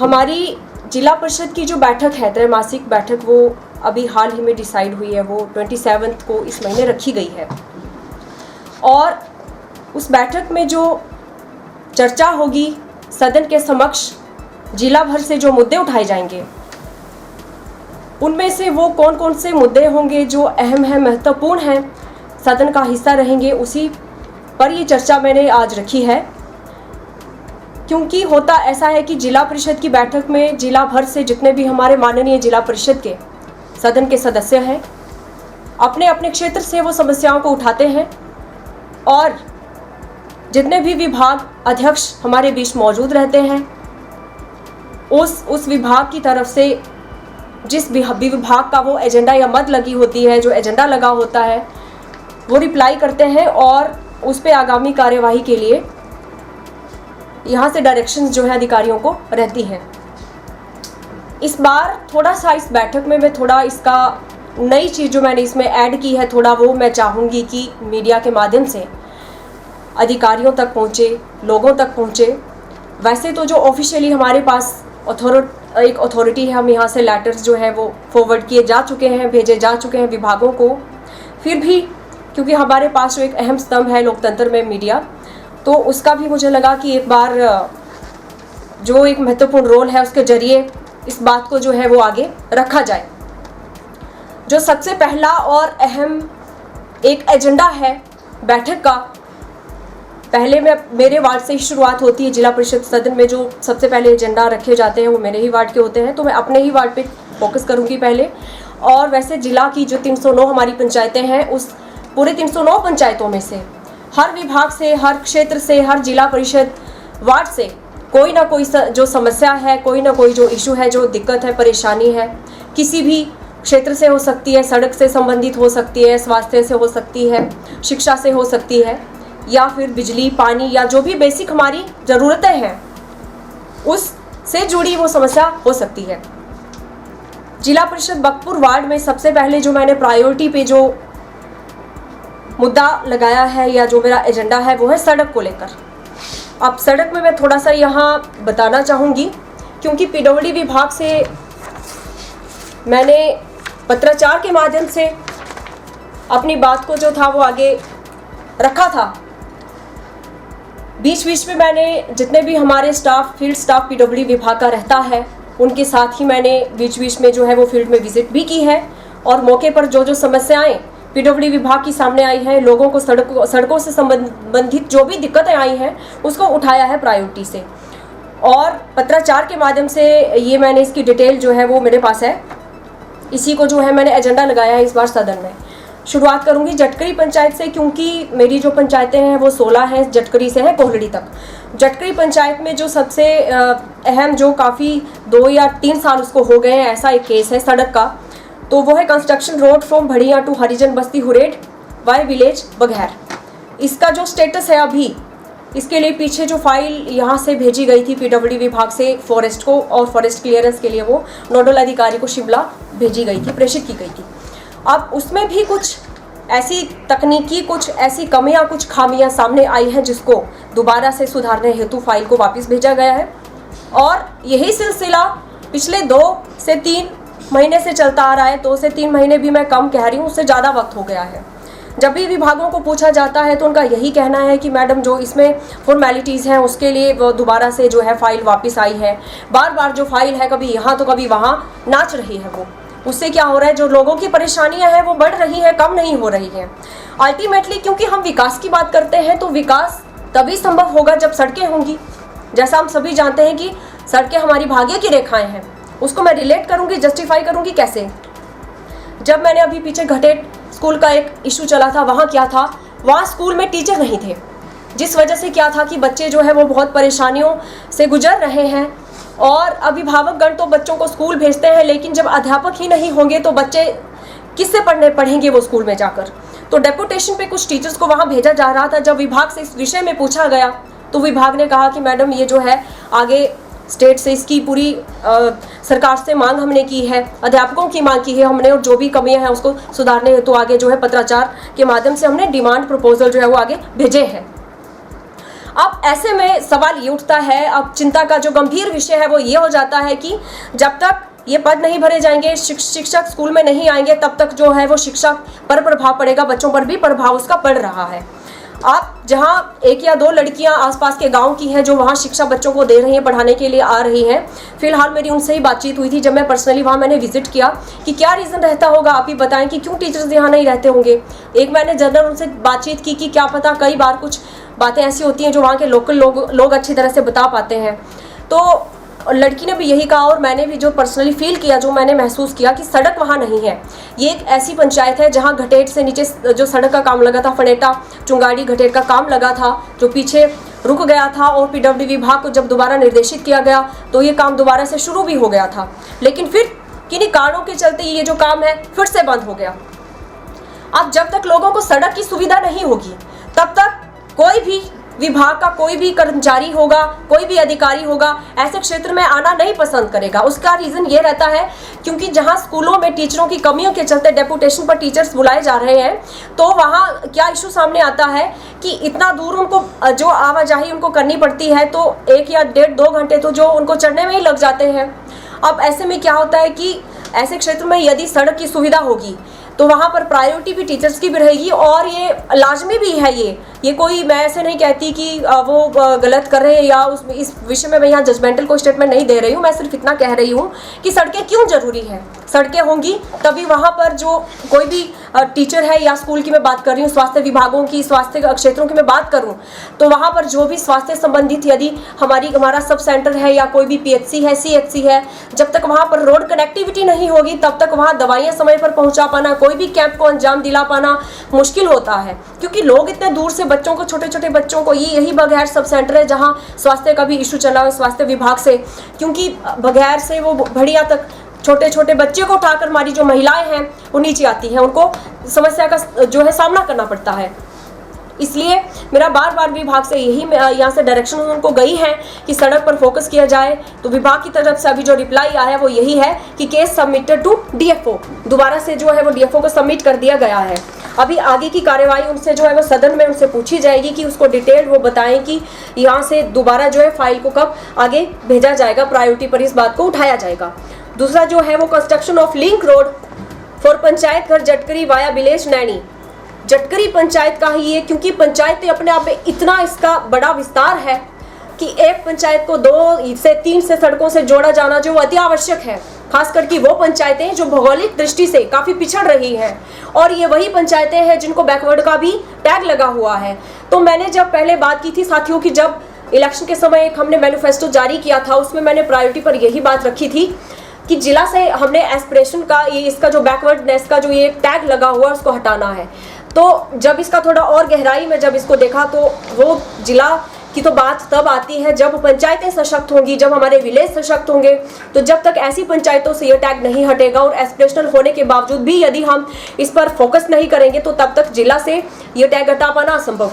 हमारी जिला परिषद की जो बैठक है, त्रैमासिक बैठक, वो अभी हाल ही में डिसाइड हुई है। वो 27 को इस महीने रखी गई है और उस बैठक में जो चर्चा होगी, सदन के समक्ष जिला भर से जो मुद्दे उठाए जाएंगे, उनमें से वो कौन कौन से मुद्दे होंगे जो अहम हैं, महत्वपूर्ण हैं, सदन का हिस्सा रहेंगे, उसी पर ये चर्चा मैंने आज रखी है। क्योंकि होता ऐसा है कि जिला परिषद की बैठक में जिला भर से जितने भी हमारे माननीय जिला परिषद के सदन के सदस्य हैं, अपने अपने क्षेत्र से वो समस्याओं को उठाते हैं और जितने भी विभाग अध्यक्ष हमारे बीच मौजूद रहते हैं, उस विभाग की तरफ से जिस विभाग का वो एजेंडा या मद लगी होती है, जो एजेंडा लगा होता है, वो रिप्लाई करते हैं और उस पे आगामी कार्यवाही के लिए यहाँ से डायरेक्शंस जो है अधिकारियों को रहती हैं। इस बार थोड़ा सा इस बैठक में मैं थोड़ा इसका नई चीज़ जो मैंने इसमें ऐड की है, थोड़ा वो मैं चाहूँगी कि मीडिया के माध्यम से अधिकारियों तक पहुँचे, लोगों तक पहुँचे। वैसे तो जो ऑफिशियली हमारे पास एक अथॉरिटी है, हम यहाँ से लेटर्स जो है वो फॉरवर्ड किए जा चुके हैं, भेजे जा चुके हैं विभागों को। फिर भी क्योंकि हमारे पास जो एक अहम स्तंभ है लोकतंत्र में मीडिया, तो उसका भी मुझे लगा कि एक बार जो एक महत्वपूर्ण रोल है उसके जरिए इस बात को जो है वो आगे रखा जाए। जो सबसे पहला और अहम एक एजेंडा है बैठक का, पहले मेरे वार्ड से ही शुरुआत होती है। जिला परिषद सदन में जो सबसे पहले एजेंडा रखे जाते हैं वो मेरे ही वार्ड के होते हैं, तो मैं अपने ही वार्ड पे फोकस करूँगी पहले। और वैसे जिला की जो 309 हमारी पंचायतें हैं, उस पूरे 309 पंचायतों में से हर विभाग से, हर क्षेत्र से, हर जिला परिषद वार्ड से कोई ना कोई जो समस्या है, कोई ना कोई जो इशू है, जो दिक्कत है, परेशानी है, किसी भी क्षेत्र से हो सकती है, सड़क से संबंधित हो सकती है, स्वास्थ्य से हो सकती है, शिक्षा से हो सकती है, या फिर बिजली, पानी, या जो भी बेसिक हमारी ज़रूरतें हैं उससे जुड़ी वो समस्या हो सकती है। जिला परिषद बख्तपुर वार्ड में सबसे पहले जो मैंने प्रायोरिटी पे जो मुद्दा लगाया है या जो मेरा एजेंडा है वो है सड़क को लेकर। अब सड़क में मैं थोड़ा सा यहाँ बताना चाहूँगी, क्योंकि पीडब्ल्यूडी विभाग से मैंने पत्राचार के माध्यम से अपनी बात को जो था वो आगे रखा था। बीच बीच में मैंने जितने भी हमारे स्टाफ, फील्ड स्टाफ पीडब्ल्यूडी विभाग का रहता है, उनके साथ ही मैंने बीच बीच में जो है वो फील्ड में विजिट भी की है और मौके पर जो समस्याएं पीडब्ल्यूडी विभाग की सामने आई हैं, लोगों को सड़कों से संबंधित जो भी दिक्कतें आई हैं उसको उठाया है प्रायोरिटी से। और पत्राचार के माध्यम से ये मैंने इसकी डिटेल जो है वो मेरे पास है, इसी को जो है मैंने एजेंडा लगाया है इस बार सदन में। शुरुआत करूंगी जटकरी पंचायत से, क्योंकि मेरी जो पंचायतें हैं वो 16 हैं, जटकरी से है कोहलड़ी तक। जटकरी पंचायत में जो सबसे अहम, जो काफ़ी 2 या 3 साल उसको हो गए हैं, ऐसा एक केस है सड़क का, तो वो है कंस्ट्रक्शन रोड फ्रॉम भड़िया to Harijan Basti हुरेड Y village बघैर। इसका जो स्टेटस है अभी, इसके लिए पीछे जो फाइल यहाँ से भेजी गई थी पीडब्ल्यूडी विभाग से फॉरेस्ट को, और फॉरेस्ट क्लियरेंस के लिए वो नोडल अधिकारी को शिमला भेजी गई थी, प्रेषित की गई थी। अब उसमें भी कुछ ऐसी तकनीकी, कुछ ऐसी कमियां, कुछ खामियां सामने आई हैं जिसको दोबारा से सुधारने हेतु फाइल को वापस भेजा गया है। और यही सिलसिला पिछले 2 से 3 महीने से चलता आ रहा है। 2 से 3 महीने भी मैं कम कह रही हूँ, उससे ज़्यादा वक्त हो गया है। जब भी विभागों को पूछा जाता है तो उनका यही कहना है कि मैडम जो इसमें फॉर्मेलिटीज़ हैं उसके लिए वो दोबारा से जो है फाइल वापस आई है। बार बार जो फाइल है कभी यहाँ तो कभी वहाँ नाच रही है वो। उससे क्या हो रहा है, जो लोगों की परेशानियां हैं वो बढ़ रही हैं, कम नहीं हो रही हैं। अल्टीमेटली क्योंकि हम विकास की बात करते हैं तो विकास तभी संभव होगा जब सड़कें होंगी। जैसा हम सभी जानते हैं कि सड़कें हमारी भाग्य की रेखाएं हैं। उसको मैं रिलेट करूंगी, जस्टिफाई करूंगी कैसे। जब मैंने अभी पीछे घटेट स्कूल का एक इशू चला था, वहाँ क्या था, वहाँ स्कूल में टीचर नहीं थे, जिस वजह से क्या था कि बच्चे जो है वो बहुत परेशानियों से गुजर रहे हैं। और अभिभावकगण तो बच्चों को स्कूल भेजते हैं, लेकिन जब अध्यापक ही नहीं होंगे तो बच्चे किससे पढ़ेंगे वो स्कूल में जाकर। तो डेपुटेशन पे कुछ टीचर्स को वहाँ भेजा जा रहा था। जब विभाग से इस विषय में पूछा गया तो विभाग ने कहा कि मैडम ये जो है आगे स्टेट से इसकी पूरी सरकार से मांग हमने की है, अध्यापकों की मांग की है हमने, और जो भी कमियां हैं उसको सुधारने हेतु आगे जो है पत्राचार के माध्यम से हमने डिमांड प्रपोजल जो है वो आगे भेजे हैं। अब ऐसे में सवाल ये उठता है, अब चिंता का जो गंभीर विषय है वो ये हो जाता है कि जब तक ये पद नहीं भरे जाएंगे, शिक्षक स्कूल में नहीं आएंगे, तब तक जो है वो शिक्षा पर प्रभाव पड़ेगा, बच्चों पर भी प्रभाव उसका पड़ रहा है। आप जहां 1 या 2 लड़कियां आसपास के गांव की हैं जो वहां शिक्षा बच्चों को दे रही हैं, पढ़ाने के लिए आ रही हैं, फिलहाल मेरी उनसे ही बातचीत हुई थी जब मैं पर्सनली वहां मैंने विजिट किया कि क्या रीज़न रहता होगा, आप ही बताएं कि क्यों टीचर्स यहाँ नहीं रहते होंगे। एक मैंने जनरल उनसे बातचीत की कि क्या पता कई बार कुछ बातें ऐसी होती हैं जो वहाँ के लोकल लोग अच्छी तरह से बता पाते हैं। तो लड़की ने भी यही कहा और मैंने भी जो पर्सनली फील किया, जो मैंने महसूस किया कि सड़क वहाँ नहीं है। ये एक ऐसी पंचायत है जहाँ घटेट से नीचे जो सड़क का काम लगा था, फनेटा चुंगाड़ी घटेट का काम लगा था, जो पीछे रुक गया था और पीडब्ल्यूडी विभाग को जब दोबारा निर्देशित किया गया तो ये काम दोबारा से शुरू भी हो गया था, लेकिन फिर किन्हीं कारणों के चलते ये जो काम है फिर से बंद हो गया। अब जब तक लोगों को सड़क की सुविधा नहीं होगी तब तक कोई भी विभाग का कोई भी कर्मचारी होगा, कोई भी अधिकारी होगा, ऐसे क्षेत्र में आना नहीं पसंद करेगा। उसका रीज़न ये रहता है क्योंकि जहां स्कूलों में टीचरों की कमियों के चलते डेपुटेशन पर टीचर्स बुलाए जा रहे हैं, तो वहां क्या इशू सामने आता है कि इतना दूर उनको जो आवाजाही उनको करनी पड़ती है, तो 1 या 1.5-2 घंटे तो जो उनको चढ़ने में ही लग जाते हैं। अब ऐसे में क्या होता है कि ऐसे क्षेत्र में यदि सड़क की सुविधा होगी तो वहाँ पर प्रायोरिटी भी टीचर्स की भी रहेगी और ये लाजमी भी है। ये कोई, मैं ऐसे नहीं कहती कि वो गलत कर रहे हैं या इस विषय में मैं यहाँ जजमेंटल कोई स्टेटमेंट नहीं दे रही हूँ। मैं सिर्फ इतना कह रही हूँ कि सड़कें क्यों ज़रूरी हैं। सड़कें होंगी तभी वहाँ पर जो कोई भी टीचर है, या स्कूल की मैं बात कर रही हूँ, स्वास्थ्य विभागों की, स्वास्थ्य क्षेत्रों की मैं बात करूँ, तो वहाँ पर जो भी स्वास्थ्य संबंधित यदि हमारा सब सेंटर है या कोई भी PHC है, CHC है, जब तक वहाँ पर रोड कनेक्टिविटी नहीं होगी तब तक वहाँ दवाइयाँ समय पर पहुँचा पाना, कोई भी कैंप को अंजाम दिला पाना मुश्किल होता है। क्योंकि लोग इतने दूर से बच्चों को, छोटे छोटे बच्चों को, यही बघैर सब सेंटर है जहाँ स्वास्थ्य का भी इशू चला है स्वास्थ्य विभाग से, क्योंकि बघैर से वो भड़िया तक छोटे छोटे बच्चे को उठाकर हमारी जो महिलाएं हैं वो नीचे आती हैं, उनको समस्या का जो है सामना करना पड़ता है। इसलिए मेरा बार बार विभाग से यही यहाँ से डायरेक्शन उनको गई है कि सड़क पर फोकस किया जाए। तो विभाग की तरफ से अभी जो रिप्लाई आया है वो यही है कि केस सबमिटेड टू DFO, दोबारा से जो है वो DFO को सबमिट कर दिया गया है। अभी आगे की कार्यवाही उनसे जो है वो सदन में उनसे पूछी जाएगी कि उसको डिटेल वो बताएं कि यहाँ से दोबारा जो है फाइल को कब आगे भेजा जाएगा, प्रायोरिटी पर इस बात को उठाया जाएगा। दूसरा जो है वो construction of link road for panchayat घर जटकरी वाया विलेज नैनी। जटकरी पंचायत का ही ये, क्योंकि पंचायतें अपने आप में इतना इसका बड़ा विस्तार है कि एक पंचायत को 2 से 3 से सड़कों से जोड़ा जाना जो अति आवश्यक है, खास करके वो पंचायतें जो भौगोलिक दृष्टि से काफ़ी पिछड़ रही हैं, और ये वही पंचायतें हैं जिनको बैकवर्ड का भी टैग लगा हुआ है। तो मैंने जब पहले बात की थी साथियों की, जब इलेक्शन के समय एक हमने मैनिफेस्टो जारी किया था, उसमें मैंने प्रायोरिटी पर यही बात रखी थी कि जिला से हमने एस्पिरेशन का इसका जो बैकवर्डनेस का जो ये टैग लगा हुआ उसको हटाना है। तो जब इसका थोड़ा और गहराई में जब इसको देखा तो वो जिला की तो बात तब आती है जब पंचायतें सशक्त होंगी, जब हमारे विलेज सशक्त होंगे। तो जब तक ऐसी पंचायतों से ये टैग नहीं हटेगा और एस्पिरेशनल होने के बावजूद भी यदि हम इस पर फोकस नहीं करेंगे तो तब तक जिला से ये टैग हटा पाना असंभव